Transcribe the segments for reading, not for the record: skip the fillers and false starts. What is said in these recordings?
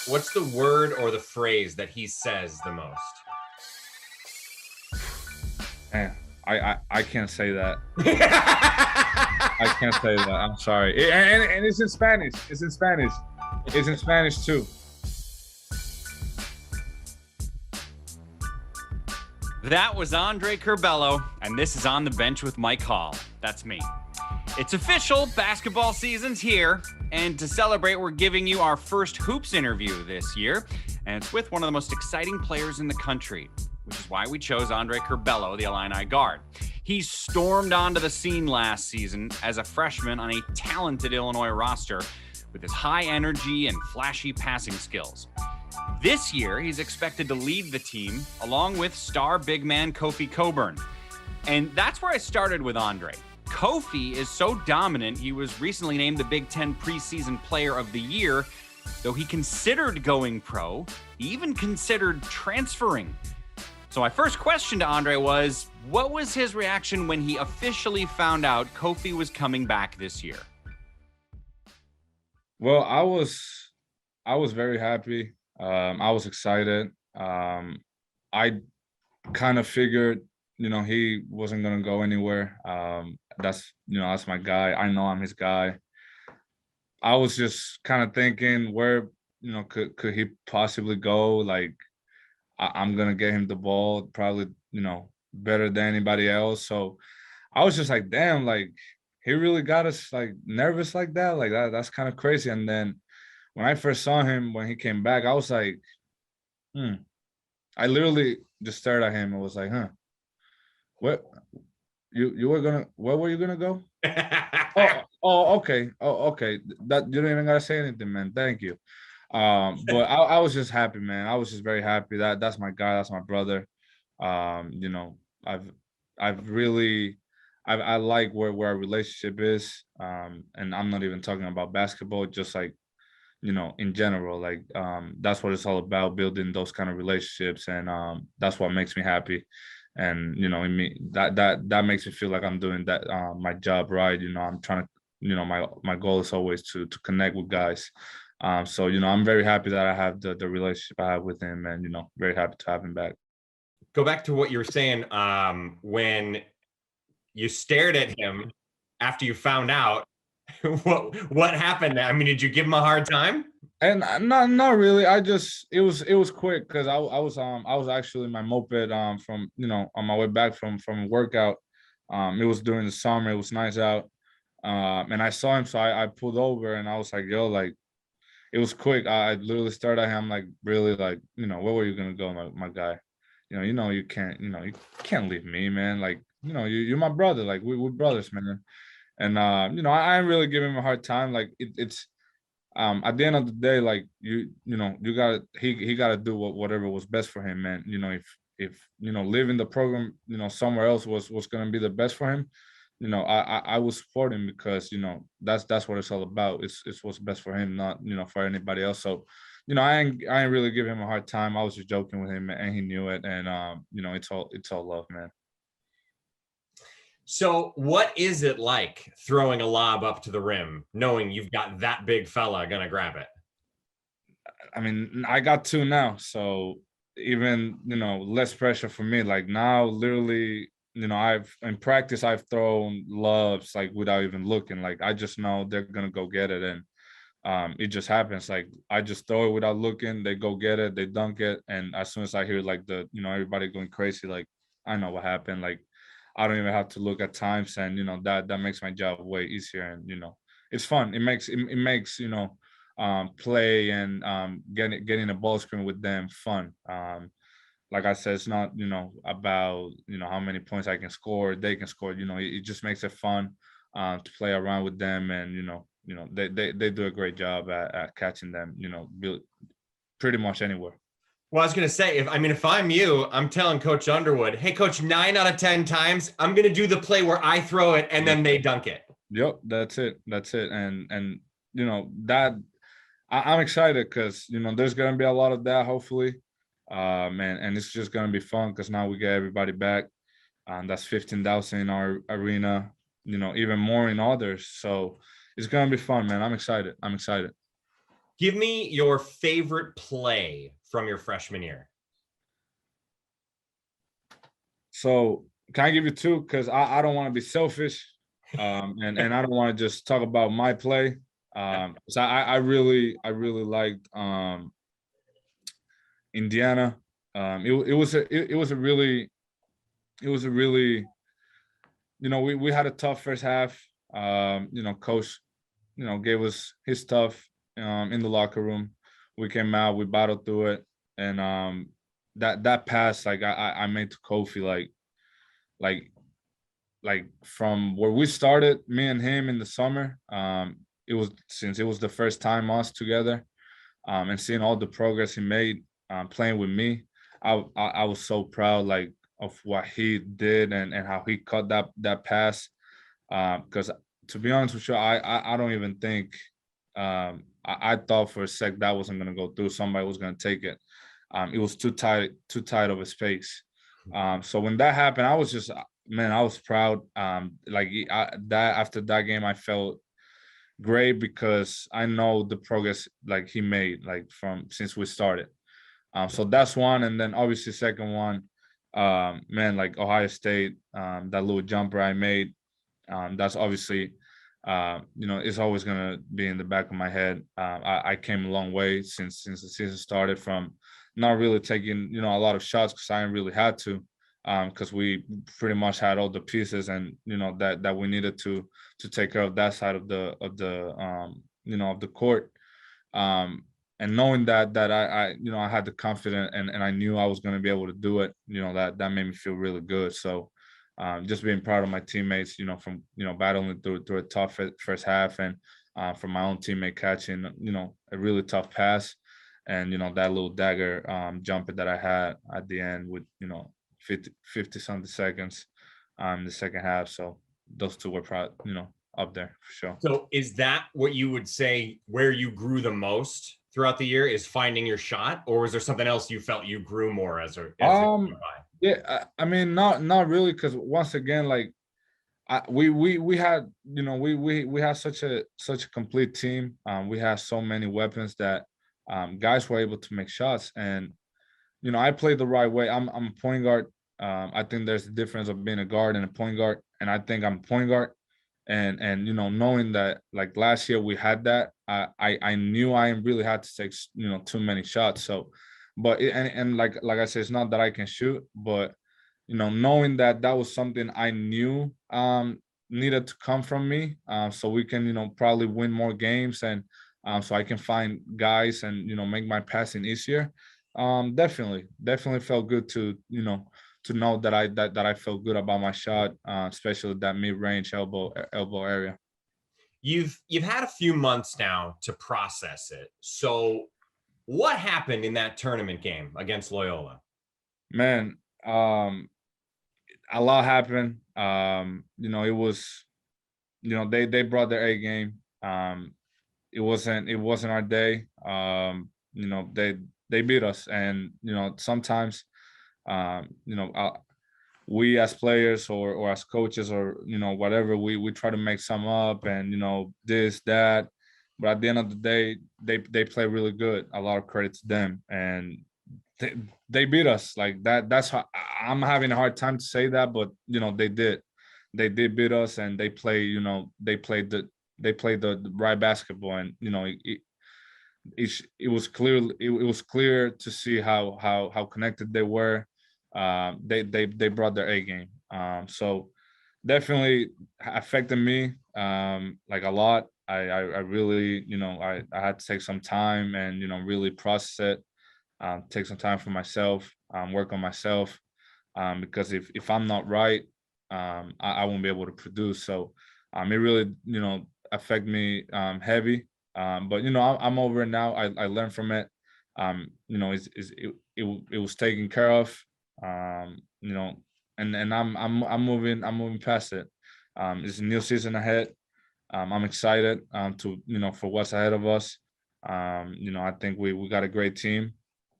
What's the word or the phrase that he says the most? Man, I can't say that. I can't say that. I'm sorry. And it's in Spanish. It's in Spanish. It's in Spanish too. That was Andre Curbelo, and this is On the Bench with Mike Hall. That's me. It's official, basketball season's here, and to celebrate, we're giving you our first Hoops interview this year, and it's with one of the most exciting players in the country, which is why we chose Andre Curbelo, the Illini guard. He stormed onto the scene last season as a freshman on a talented Illinois roster with his high energy and flashy passing skills. This year, he's expected to lead the team along with star big man Kofi Cockburn. And that's where I started with Andre. Kofi is so dominant, he was recently named the Big Ten preseason player of the year. Though he considered going pro, he even considered transferring. So my first question to Andre was, what was his reaction when he officially found out Kofi was coming back this year? Well, I was very happy. I was excited. I kind of figured, he wasn't gonna go anywhere. That's my guy. I know I'm his guy. I was just kind of thinking where, could he possibly go? Like, I'm gonna get him the ball probably, better than anybody else. So I was just like, damn, like he really got us like nervous like that. Like that's kind of crazy. And then when I first saw him when he came back, I was like, I literally just stared at him and was like, what you were gonna where were you gonna go? Okay. Oh, okay. That you don't even gotta say anything, man. Thank you. But I was just happy, man. I was just very happy. That's my guy, that's my brother. I've really I like where our relationship is. And I'm not even talking about basketball, just like in general, like that's what it's all about, building those kind of relationships. And that's what makes me happy. And that makes me feel like I'm doing that my job right. I'm trying to, my goal is always to connect with guys. So I'm very happy that I have the relationship I have with him, and very happy to have him back. Go back to what you were saying when you stared at him after you found out. What happened? I mean, did you give him a hard time? And not really. It was quick because I was actually in my moped from on my way back from a workout. It was during the summer. It was nice out. And I saw him, so I pulled over and I was like, yo, like it was quick. I literally stared at him like, really, like, where were you gonna go, my guy? You can't leave me, man. Like, you're my brother. Like we're brothers, man. And I ain't really giving him a hard time. Like it's at the end of the day, like you got he got to do whatever was best for him, man. If leaving the program somewhere else was going to be the best for him, I will support him because that's what it's all about. It's what's best for him, not for anybody else. So I ain't really giving him a hard time. I was just joking with him and he knew it. And it's all love, man. So what is it like throwing a lob up to the rim, knowing you've got that big fella gonna grab it? I mean, I got two now, so even less pressure for me. Like now, literally, I've in practice I've thrown lobs like without even looking. Like I just know they're gonna go get it, and it just happens. Like I just throw it without looking. They go get it, they dunk it, and as soon as I hear like the everybody going crazy, like I know what happened. Like I don't even have to look at times, and that makes my job way easier. And it's fun. It makes play and getting a ball screen with them fun. Like I said, it's not about how many points I can score, they can score. It just makes it fun to play around with them, and they do a great job at catching them. Pretty much anywhere. Well, I was going to say, if I'm you, I'm telling Coach Underwood, hey, Coach, 9 out of 10 times, I'm going to do the play where I throw it and then they dunk it. Yep, that's it. And that I'm excited because there's going to be a lot of that, hopefully, and it's just going to be fun because now we get everybody back, and that's 15,000 in our arena, even more in others. So it's going to be fun, man. I'm excited. Give me your favorite play from your freshman year. So can I give you two? Because I don't want to be selfish, and I don't want to just talk about my play. So I really liked Indiana. It was a really we had a tough first half. Coach gave us his stuff in the locker room. We came out, we battled through it, and that pass like I made to Kofi like from where we started, me and him in the summer. It was the first time us together, and seeing all the progress he made playing with me. I was so proud like of what he did and how he cut that pass. Because to be honest with you, I don't even think I thought for a sec that wasn't gonna go through. Somebody was gonna take it. It was too tight of a space. So when that happened, I was just man, I was proud. That after that game, I felt great because I know the progress like he made like from since we started. So that's one, and then obviously second one, man, like Ohio State, that little jumper I made, that's obviously, it's always gonna be in the back of my head. I came a long way since the season started from not really taking a lot of shots because I didn't really had to, because we pretty much had all the pieces and that we needed to take care of that side of the of the court. And knowing that I had the confidence and I knew I was going to be able to do it, that made me feel really good. So just being proud of my teammates, from battling through a tough first half, and from my own teammate catching a really tough pass, and that little dagger jumper that I had at the end with 50 something seconds the second half. So those two were proud, up there for sure. So is that what you would say where you grew the most throughout the year, is finding your shot, or was there something else you felt you grew more as it went by? Yeah, I mean, not really, because once again, like we had we had such a complete team. We had so many weapons that guys were able to make shots, and I played the right way. I'm a point guard. I think there's a difference of being a guard and a point guard, and I think I'm a point guard. And knowing that like last year we had that, I knew I really had to take too many shots. So, but and like I said, it's not that I can shoot, but knowing that was something I knew needed to come from me, so we can probably win more games, and so I can find guys and make my passing easier. Definitely felt good to to know that I felt good about my shot, especially that mid-range elbow area. You've had a few months now to process it. So what happened in that tournament game against Loyola? Man, a lot happened. It was, they brought their A game. It wasn't our day. They beat us, and sometimes we as players or as coaches or whatever, we try to make some up and this that, but at the end of the day they play really good. A lot of credit to them, and they beat us like that. That's how I'm having a hard time to say that, but they did beat us, and they played the right basketball, and it was clear to see how connected they were. They brought their A game. So definitely affected me like a lot. I really I had to take some time and really process it, take some time for myself, work on myself, because if I'm not right, I won't be able to produce. So it really affect me heavy. But I'm over it now. I learned from it. It was taken care of. And I'm moving past it. It's a new season ahead. I'm excited to for what's ahead of us. I think we got a great team,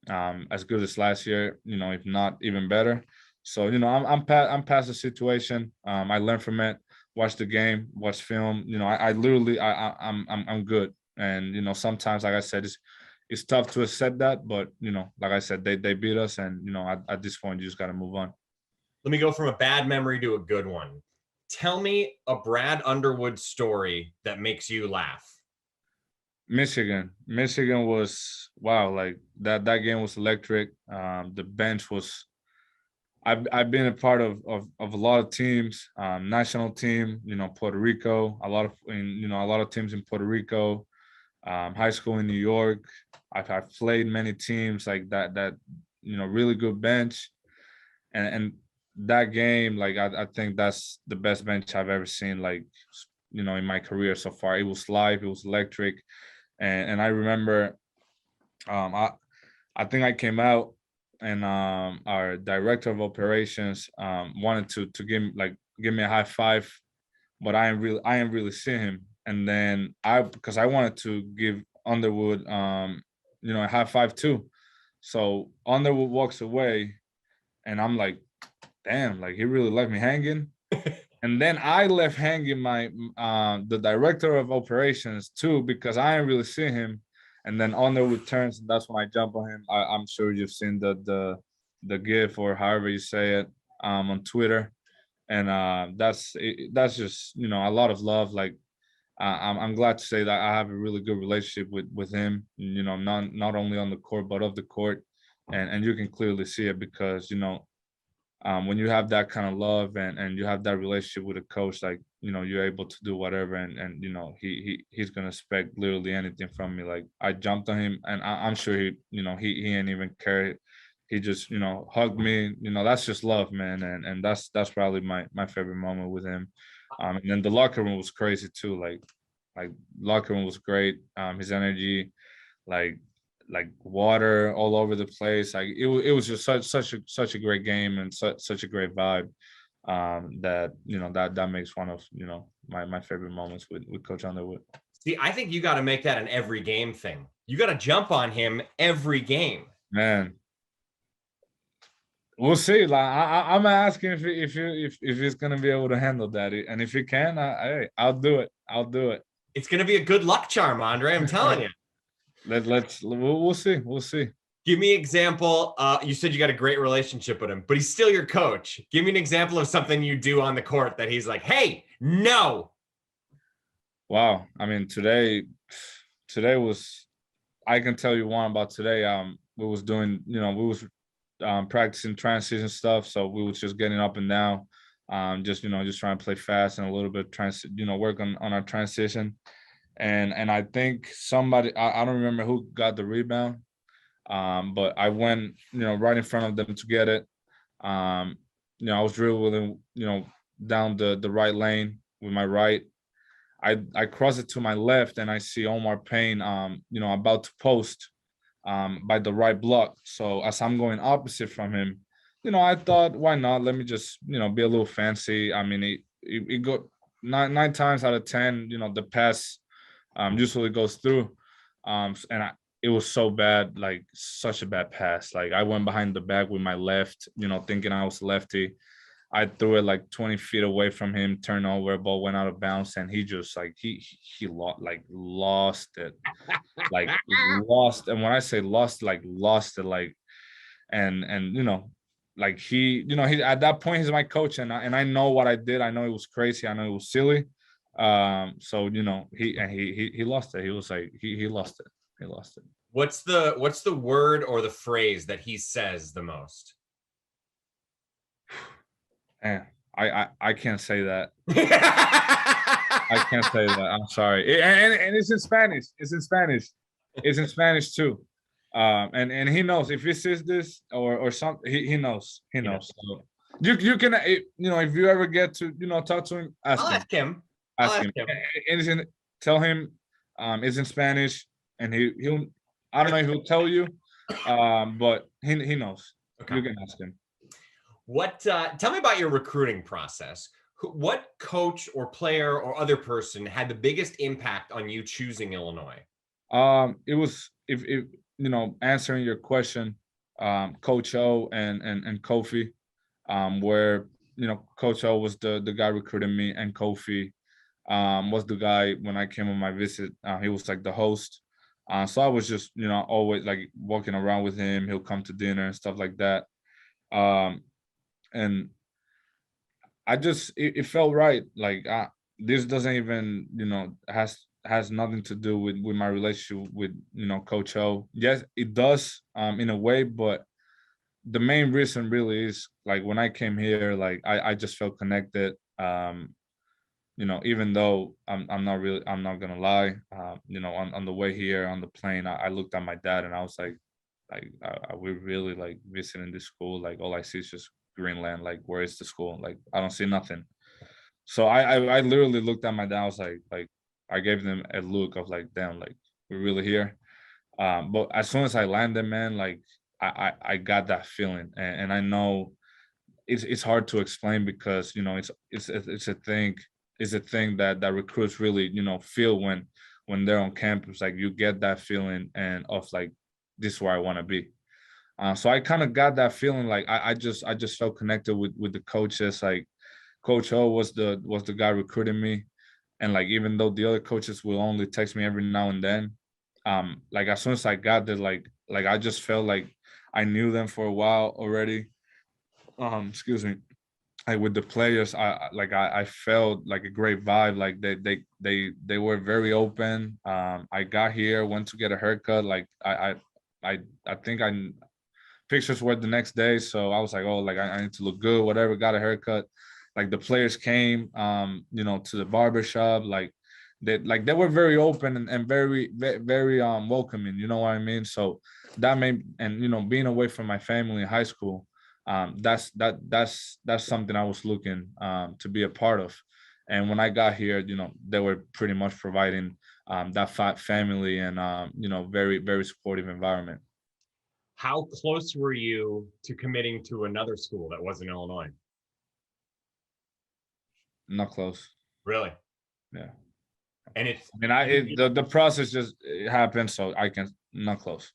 as good as last year, if not even better. So I'm past the situation. I learned from it, watch the game, watch film. I literally I'm good. And sometimes, like I said, it's tough to accept that, but like I said, they beat us, and at this point you just got to move on. Let me go from a bad memory to a good one. Tell me a Brad Underwood story that makes you laugh. Michigan was, wow, like that game was electric. The bench was, I've been a part of a lot of teams, national team, Puerto Rico, a lot of teams in Puerto Rico, high school in New York. I've played many teams like that, really good bench. And that game, like I think that's the best bench I've ever seen, like, in my career so far. It was live, it was electric. And I remember, I think I came out, and our director of operations wanted to give me a high five, but I ain't really see him. And then because I wanted to give Underwood a high five too. So Underwood walks away, and I'm like, damn, like he really left me hanging. And then I left hanging my the director of operations too, because I didn't really see him. And then Underwood turns, and that's when I jump on him. I'm sure you've seen the GIF, or however you say it, on Twitter. And that's just a lot of love. Like, I'm glad to say that I have a really good relationship with him. Not only on the court but off the court, and you can clearly see it, because when you have that kind of love, and you have that relationship with a coach, like, you're able to do whatever, and he's gonna expect literally anything from me. Like, I jumped on him, and I'm sure he ain't even care. He just hugged me. That's just love, man. And that's probably my favorite moment with him. And then the locker room was crazy too. Like locker room was great. His energy, like water all over the place. Like it was just such a great game, and such a great vibe. That makes one of my favorite moments with Coach Underwood. See, I think you got to make that an every game thing. You got to jump on him every game. Man, we'll see. Like I'm asking if he's gonna be able to handle that, and if he can, I'll do it. I'll do it. It's gonna be a good luck charm, Andre. I'm telling you. We'll see. We'll see. Give me an example. You said you got a great relationship with him, but he's still your coach. Give me an example of something you do on the court that he's like, hey, no. Wow. I mean, today was, I can tell you one about today. We was doing, we was practicing transition stuff. So we was just getting up and down, just trying to play fast, and a little bit work on our transition. And I think somebody, I don't remember who got the rebound, but I went, right in front of them to get it. I was dribbling, down the right lane with my right. I cross it to my left, and I see Omar Payne, about to post by the right block. So as I'm going opposite from him, I thought, why not? Let me just, be a little fancy. I mean, it got nine times out of 10, the pass usually goes through. It was so bad, like such a bad pass. Like, I went behind the back with my left, thinking I was lefty. I threw it like 20 feet away from him, turned over, ball went out of bounds, and he just lost it. Like, lost. And when I say lost, like lost it, like, and like he at that point he's my coach, and I know what I did. I know it was crazy. I know it was silly. So he lost it. He was like, he lost it. He lost it. What's the word or the phrase that he says the most? Man, I can't say that. I can't say that. I'm sorry. And it's in Spanish. It's in Spanish. It's in Spanish too. And he knows if he sees this or something. He knows. He knows. So you can, if you ever get to talk to him, ask him. Ask him. And tell him it's in Spanish, and he'll. I don't know if he'll tell you, but he knows. Okay. You can ask him. Tell me about your recruiting process. What coach or player or other person had the biggest impact on you choosing Illinois? It was, if answering your question, Coach O and Kofi, where Coach O was the guy recruiting me, and Kofi was the guy when I came on my visit. He was like the host. So I was just, always like walking around with him. He'll come to dinner and stuff like that. And I just it felt right. Like this doesn't even has nothing to do with my relationship with Coach O. Yes, it does in a way, but the main reason really is like when I came here, like I just felt connected. Even though I'm not gonna lie, on the way here on the plane, I looked at my dad and I was like, are we really like visiting this school? Like all I see is just Greenland. Like where is the school? Like I don't see nothing. So I literally looked at my dad. I was like I gave them a look of like, damn, like we're really here. But as soon as I landed, man, like I got that feeling, and I know it's hard to explain because it's a thing that recruits really feel when they're on campus. Like you get that feeling and of like this is where I want to be. So I kind of got that feeling. Like I just felt connected with the coaches. Like Coach O was the guy recruiting me, and like even though the other coaches will only text me every now and then, like as soon as I got there, like I just felt like I knew them for a while already. Excuse me. Like with the players, I felt like a great vibe. Like they were very open. I got here, went to get a haircut. Like I think pictures were the next day, so I was like, oh, like I need to look good, whatever. Got a haircut. Like the players came, to the barber shop. Like they were very open and very very welcoming. You know what I mean? So that made, and being away from my family in high school, that's something I was looking to be a part of. And when I got here, they were pretty much providing that family and very very supportive environment. How close were you to committing to another school that wasn't Illinois? Not close. Really? Yeah. And it's, I mean, the process just happened, so I can not close.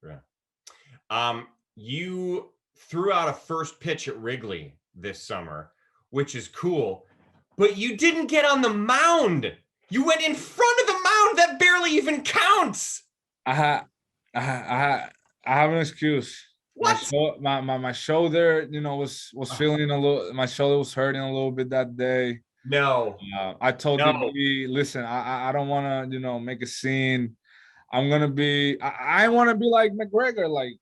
Yeah. You threw out a first pitch at Wrigley this summer, which is cool, but you didn't get on the mound. You went in front of the mound. That barely even counts. I have an excuse. What? My shoulder, was feeling a little. My shoulder was hurting a little bit that day. No. I told No. DB, listen, I don't want to, make a scene. I'm gonna be. I want to be like McGregor, like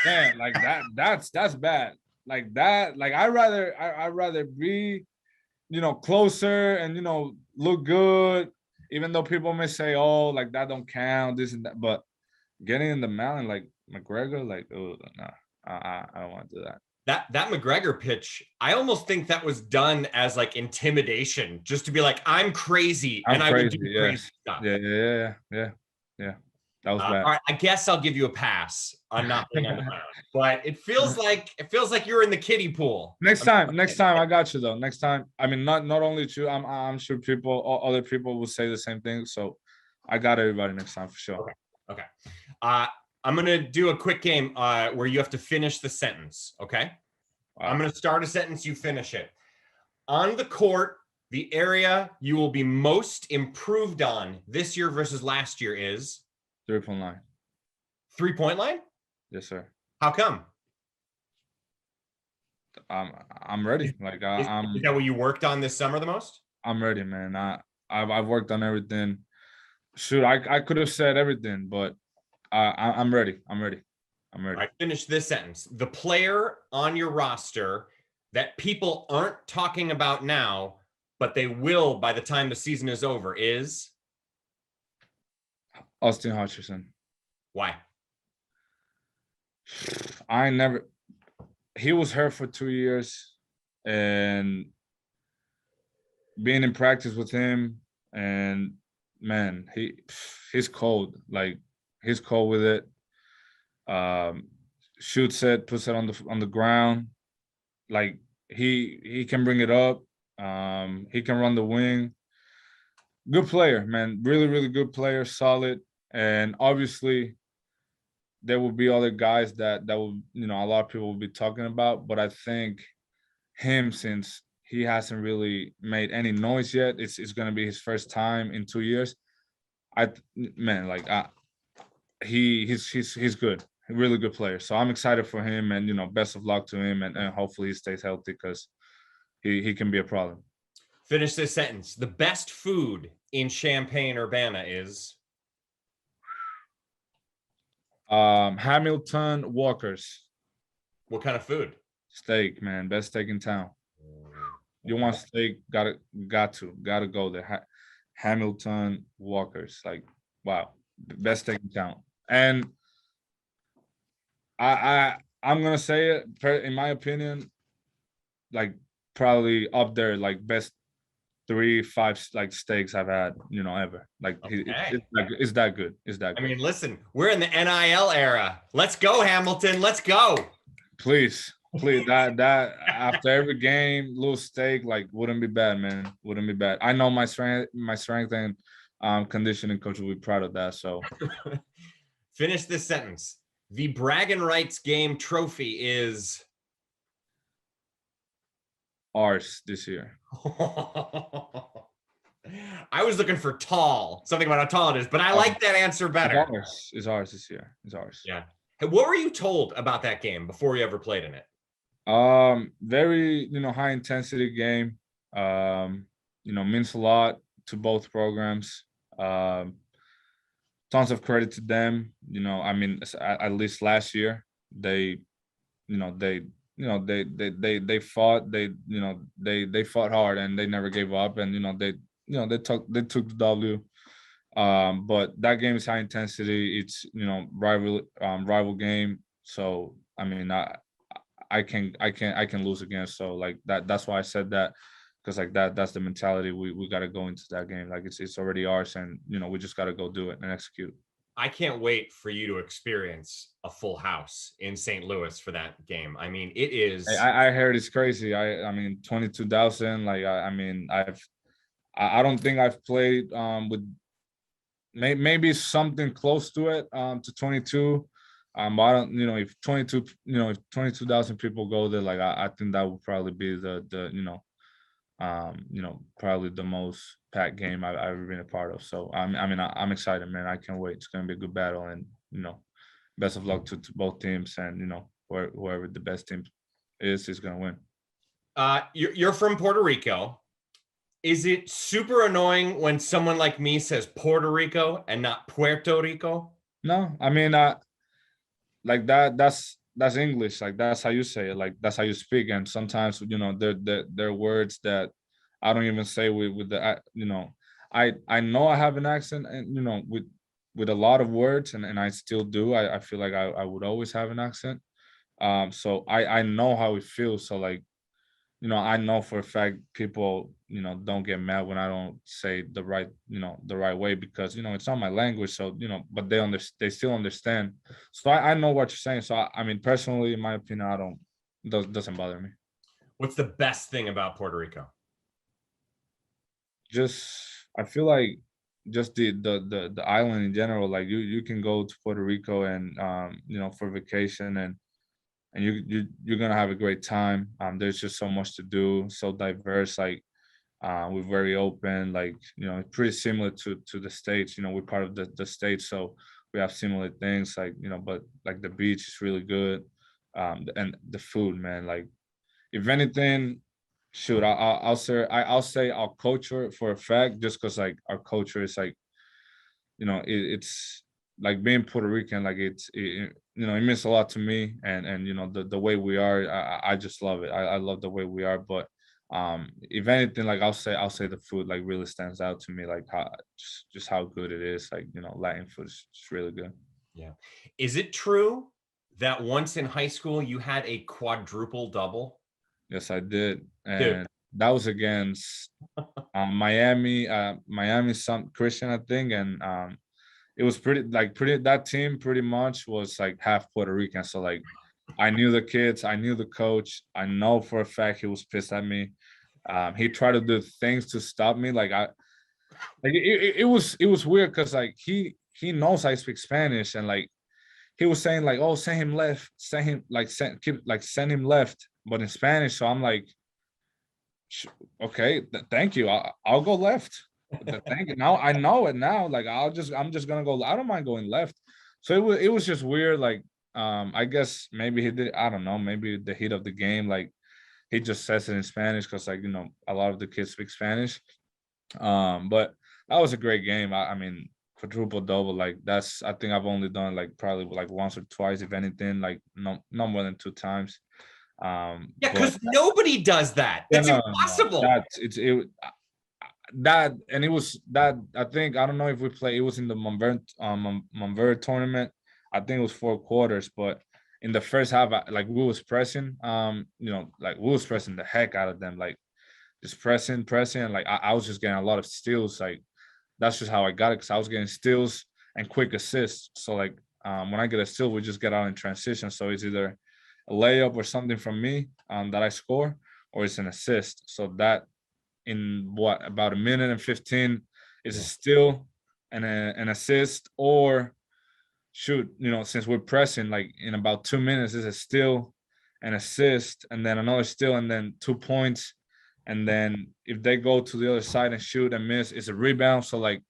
man, like that's bad. Like that, like I'd rather be, closer and look good, even though people may say, oh, like that don't count, this and that, but getting in the mountain like McGregor, like, oh no, I don't want to do that. That McGregor pitch, I almost think that was done as like intimidation, just to be like, I'm crazy and I will do crazy stuff. Yeah. That was bad. All right, I guess I'll give you a pass on not being on the mound, but it feels like you're in the kiddie pool. Next time, I got you though. Next time, I mean, not only you, I'm sure other people will say the same thing. So I got everybody next time for sure. Okay. I'm gonna do a quick game where you have to finish the sentence. Okay. Wow. I'm gonna start a sentence. You finish it. On the court, the area you will be most improved on this year versus last year is 3-point line. 3-point line? Yes, sir. How come? I'm ready. Like is that what you worked on this summer the most? I'm ready, man. I've worked on everything. Shoot, I could have said everything, but I'm ready. I'm ready. All right, finish this sentence. The player on your roster that people aren't talking about now, but they will by the time the season is over is? Austin Hutcherson. Why? He was hurt for 2 years, and being in practice with him, and man, he's cold. Like he's cold with it. Shoots it, puts it on the ground. Like he can bring it up. He can run the wing. Good player, man. Really, really good player. Solid. And obviously, there will be other guys that will, a lot of people will be talking about. But I think him, since he hasn't really made any noise yet. It's gonna be his first time in 2 years. He's good, a really good player. So I'm excited for him, and best of luck to him, and hopefully he stays healthy because he can be a problem. Finish this sentence. The best food in Champaign-Urbana is Hamilton Walker's what kind of food? steak, man. Best steak in town. You want steak? Gotta go there. Hamilton Walker's, like, wow, best steak in town. And I'm gonna say it, in my opinion, like probably up there, like best 3-5 like steaks I've had, ever. Like it's that good. It's that good. I mean, listen, we're in the NIL era. Let's go, Hamilton. Let's go. Please, that after every game, little steak, like, wouldn't be bad, man. Wouldn't be bad. I know my strength and conditioning coach will be proud of that. So finish this sentence. The bragging rights game trophy is ours this year. I was looking for tall, something about how tall it is, but I like that answer better. It's ours this year. It's ours. Yeah. Hey, what were you told about that game before you ever played in it? Very, high intensity game. Means a lot to both programs. Tons of credit to them. I mean, at least last year, they fought. They fought hard, and they never gave up. And they took the W. But that game is high intensity. It's rival game. So I mean, I can lose against. So like that's why I said that, because like that's the mentality we got to go into that game. Like it's already ours, and we just got to go do it and execute. I can't wait for you to experience a full house in St. Louis for that game. I mean, it is. I heard it's crazy. I mean, 22,000. Like I don't think I've played with maybe something close to it to 22. I don't, if 22,000 people go there, like I think that would probably be the probably the most packed game I've ever been a part of. So I'm excited, man. I can't wait. It's gonna be a good battle, and best of luck to both teams, and whoever the best team is gonna win. You're from Puerto Rico. Is it super annoying when someone like me says Puerto Rico and not Puerto Rico? No, I mean, like that's English. Like that's how you say it. Like that's how you speak. And sometimes there are words that I don't even say with the I know I have an accent, and with a lot of words, and I still do. I feel like I would always have an accent. So I know how it feels. So like I know for a fact people don't get mad when I don't say the right way, because it's not my language. So but they still understand. So I know what you're saying. So I mean, personally, in my opinion, doesn't bother me. What's the best thing about Puerto Rico? I feel like just the island in general. Like you can go to Puerto Rico and for vacation, and you're gonna have a great time. There's just so much to do, so diverse. Like we're very open. Like pretty similar to the States. We're part of the States, so we have similar things. Like but like the beach is really good, and the food, man. Like if anything, shoot, I'll say our culture for a fact, just because like our culture is like it's like being Puerto Rican. Like it means a lot to me, and the way we are, I just love it. I love the way we are. But if anything, like I'll say the food like really stands out to me, like how just how good it is. Like Latin food is just really good. Yeah. Is it true that once in high school you had a quadruple double? Yes, I did, and that was against Miami some Christian, I think, and it was pretty that team pretty much was like half Puerto Rican. So like I knew the kids, I knew the coach. I know for a fact he was pissed at me. He tried to do things to stop me. It was weird because like he knows I speak Spanish, and like he was saying like, oh, send him left, send him left, but in Spanish. So I'm like, Okay, thank you. I'll go left. Thank you. Now I know it now. Like I'm just gonna go. I don't mind going left. So it was just weird. Like I guess maybe he did. I don't know. Maybe the heat of the game. Like he just says it in Spanish because like a lot of the kids speak Spanish. But that was a great game. I mean quadruple double. Like that's I think I've only done like probably like once or twice, if anything. Like no more than 2 times. Yeah, But because nobody does that. yeah, That's no. impossible. That and it was that I think I don't know if we play. It was in the Monverde tournament. I think it was 4 quarters, but in the first half, like we was pressing, like we was pressing the heck out of them, like just pressing. Like I was just getting a lot of steals. Like that's just how I got it because I was getting steals and quick assists. So like when I get a steal, we just get out in transition. So it's either a layup or something from me that I score, or it's an assist. So that in about a minute and 15 is a steal and an assist, or shoot, since we're pressing, like in about 2 minutes is a steal, an assist, and then another steal, and then 2 points. And then if they go to the other side and shoot and miss, it's a rebound. So like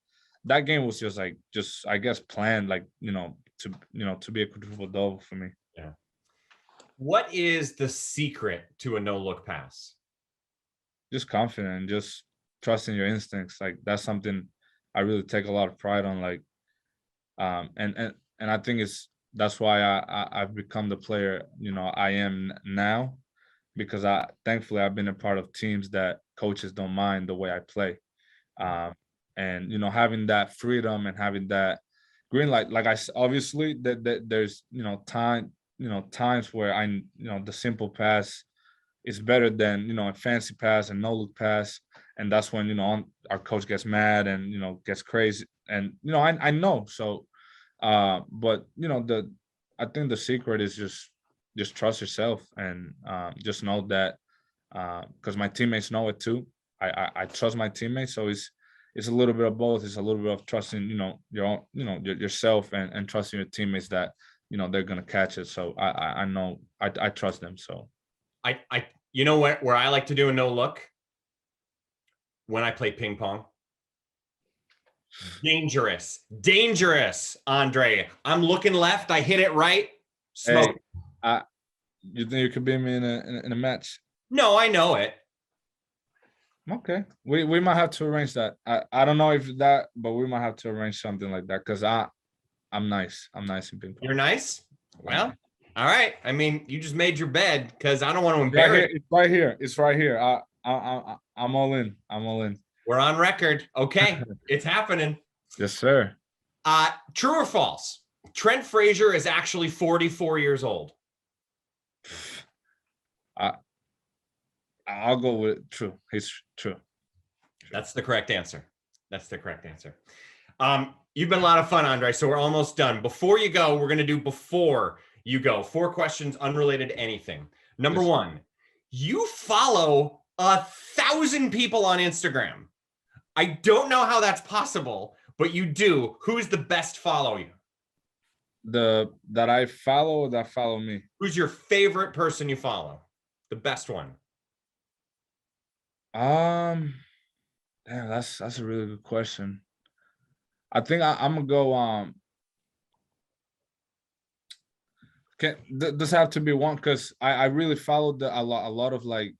that game was just I guess planned, like to be a quadruple double for me. Yeah. What is the secret to a no look pass? Just confident, just trusting your instincts. Like that's something I really take a lot of pride on. Like, and I think that's why I've become the player I am now, because thankfully I've been a part of teams that coaches don't mind the way I play, and having that freedom and having that green light. Like obviously that there's times where the simple pass is better than a fancy pass and no look pass, and that's when our coach gets mad and gets crazy, and I know. So but I think the secret is just trust yourself and just know that because my teammates know it too. I trust my teammates, so it's a little bit of both. It's a little bit of trusting your own, yourself, and trusting your teammates that they're gonna catch it. So I know I trust them. So I you know where I like to do a no look? When I play ping pong. Dangerous, Andre. I'm looking left. I hit it right. Smoke. Hey, you think you could beat me in a match? No, I know it. Okay, we might have to arrange that. I don't know if that, but we might have to arrange something like that because I'm nice. I'm nice in ping pong. You're nice? Well, all right. I mean, you just made your bed because I don't want to embarrass. It's right here. It's right here. I'm all in. I'm all in. We're on record. Okay, it's happening. Yes, sir. True or false? Trent Frazier is actually 44 years old. I'll go with true. He's true. That's the correct answer. You've been a lot of fun, Andre. So we're almost done. Before you go, we're going to do before you go 4 questions unrelated to anything. Number one, you follow 1,000 people on Instagram. I don't know how that's possible, but you do. Who's the best follow you? That I follow or that follow me? Who's your favorite person you follow? The best one. Damn, that's a really good question. I think I'm gonna go. Does have to be one because I really followed a lot of like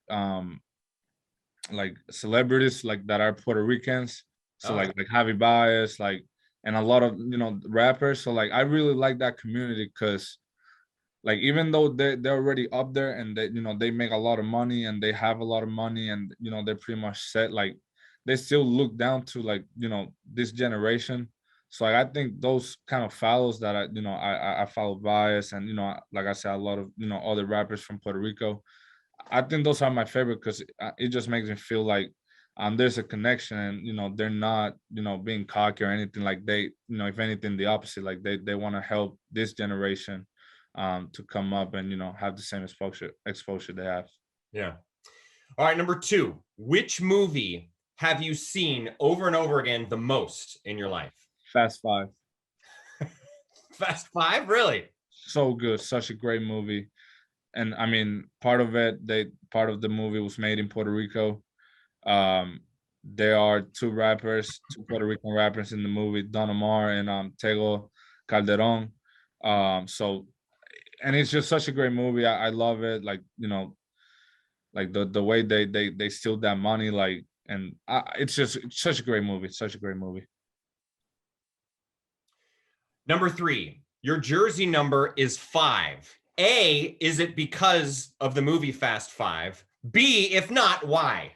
celebrities like that are Puerto Ricans. So like Javi Baez, like, and a lot of rappers. So like I really like that community because like even though they're already up there and they make a lot of money and they have a lot of money and they're pretty much set, like they still look down to like this generation. So like, I think those kind of follows that I follow Bias and like I said, a lot of other rappers from Puerto Rico. I think those are my favorite because it just makes me feel like there's a connection and they're not being cocky or anything. Like they if anything the opposite, like they want to help this generation to come up and have the same exposure they have. Yeah. All right, number 2, which movie have you seen over and over again the most in your life? Fast 5. Fast 5, really? So good, such a great movie. And I mean, part of the movie was made in Puerto Rico. There are two Puerto Rican rappers in the movie, Don Omar and Tego Calderon. And it's just such a great movie. I love it. Like, like the way they steal that money, like, and it's such a great movie. Such a great movie. Number 3, your jersey number is 5. A, is it because of the movie Fast 5? B, if not, why?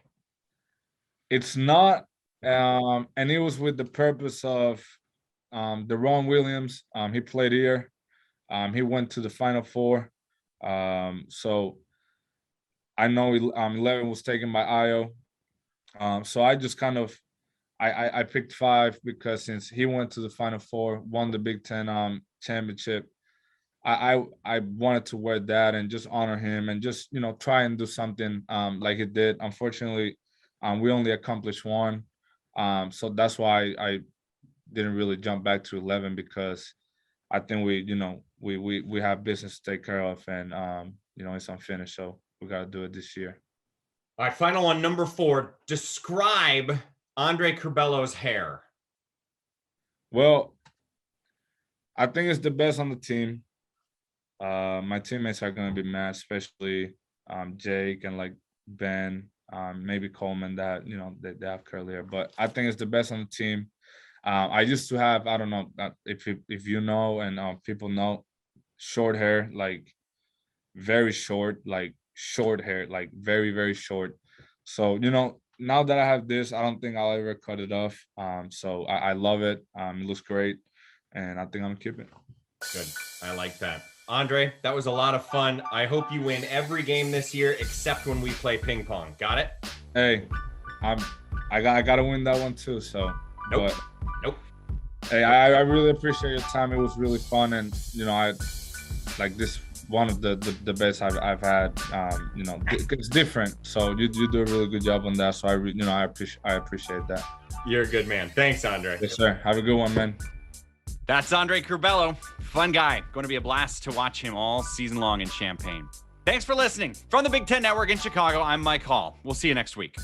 It's not, and it was with the purpose of Deron Williams. He played here. He went to the Final Four. So I know 11 was taken by Io. So I just kind of I picked 5 because since he went to the Final Four, won the Big Ten championship, I wanted to wear that and just honor him and just try and do something like he did. Unfortunately, we only accomplished 1, so that's why I didn't really jump back to 11, because I think we have business to take care of, and it's unfinished, so we got to do it this year. All right, final one, number 4. Describe Andre Curbelo's hair. Well, I think it's the best on the team. My teammates are going to be mad, especially Jake and like Ben, maybe Coleman, that they have curly hair, but I think it's the best on the team. I used to have, I don't know if you know and people know, short hair, like very short, like short hair, like very, very short. So, now that I have this, I don't think I'll ever cut it off. So I love it. It looks great, and I think I'm keeping it. Good. I like that. Andre, that was a lot of fun. I hope you win every game this year except when we play ping pong. Got it? Hey, I got to win that one too. So nope. Hey, I really appreciate your time. It was really fun, and I like this. One of the best I've had. It's different. So you do a really good job on that. So I appreciate that. You're a good man. Thanks, Andre. Yes, sir. Have a good one, man. That's Andre Curbelo. Fun guy. Going to be a blast to watch him all season long in Champaign. Thanks for listening. From the Big Ten Network in Chicago, I'm Mike Hall. We'll see you next week.